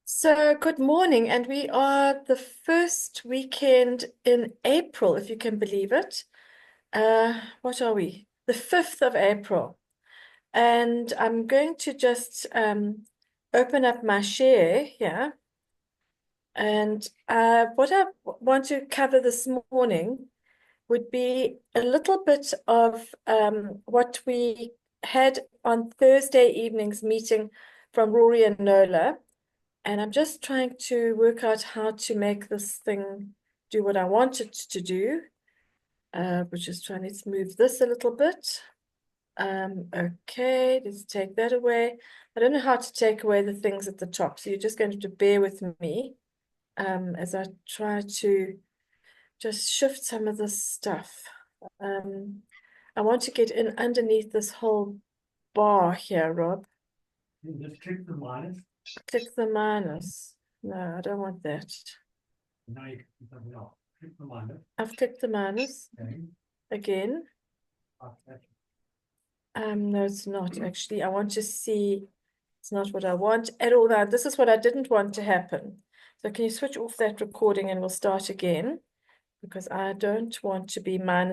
So, good morning, and we are the first weekend in April, if you can believe it. What are we? The 5th of April. And I'm going to just open up my share here. And what I want to cover this morning would be a little bit of what we had on Thursday evening's meeting from Rory and Nola. And I'm just trying to work out how to make this thing do what I want it to do, which is trying to move this a little bit. Okay, let's take that away. I don't know how to take away the things at the top, so you're just going to have to bear with me as I try to just shift some of this stuff. Um, I want to get in underneath this whole bar here, Rob. You just click the minus. Click the minus. No, I don't want that. Now you can do something else. Click the minus. I've clicked the minus Okay. again. Okay. No, it's not actually. I want to see. It's not what I want at all. Now, this is what I didn't want to happen. So can you switch off that recording and we'll start again? Because I don't want to be minus